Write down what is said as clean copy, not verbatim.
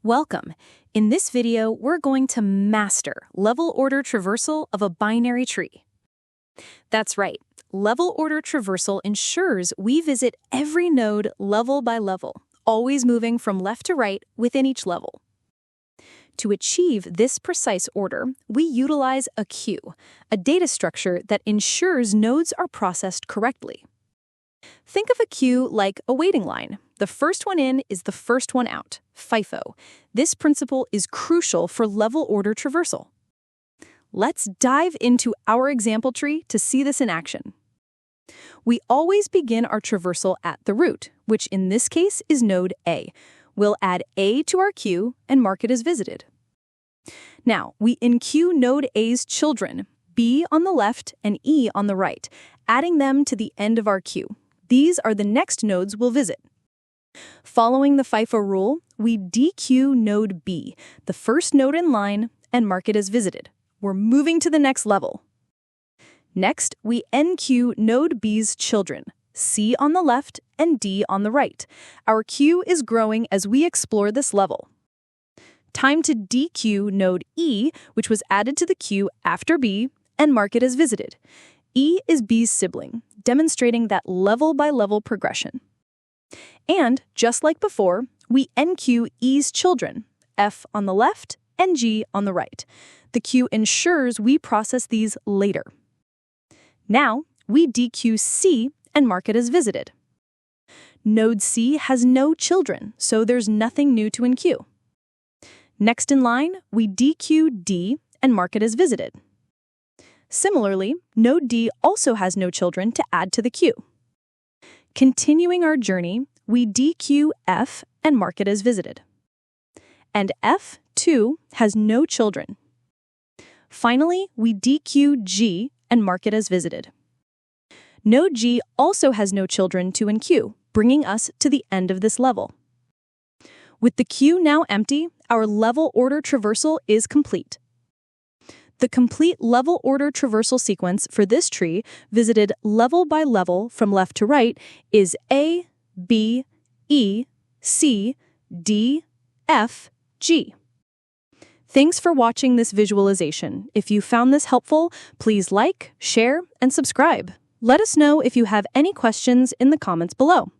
Welcome. In this video, we're going to master level order traversal of a binary tree. That's right. Level order traversal ensures we visit every node level by level, always moving from left to right within each level. To achieve this precise order, we utilize a queue, a data structure that ensures nodes are processed correctly. Think of a queue like a waiting line. The first one in is the first one out, FIFO. This principle is crucial for level order traversal. Let's dive into our example tree to see this in action. We always begin our traversal at the root, which in this case is node A. We'll add A to our queue and mark it as visited. Now, we enqueue node A's children, B on the left and E on the right, adding them to the end of our queue. These are the next nodes we'll visit. Following the FIFO rule, we dequeue node B, the first node in line, and mark it as visited. We're moving to the next level. Next, we enqueue node B's children, C on the left and D on the right. Our queue is growing as we explore this level. Time to dequeue node E, which was added to the queue after B, and mark it as visited. E is B's sibling, demonstrating that level-by-level progression. And, just like before, we enqueue E's children, F on the left and G on the right. The queue ensures we process these later. Now, we dequeue C and mark it as visited. Node C has no children, so there's nothing new to enqueue. Next in line, we dequeue D and mark it as visited. Similarly, node D also has no children to add to the queue. Continuing our journey, we dequeue F and mark it as visited. And F, too, has no children. Finally, we dequeue G and mark it as visited. Node G also has no children to enqueue, bringing us to the end of this level. With the queue now empty, our level order traversal is complete. The complete level order traversal sequence for this tree, visited level by level from left to right, is A, B, E, C, D, F, G. Thanks for watching this visualization. If you found this helpful, please like, share, and subscribe. Let us know if you have any questions in the comments below.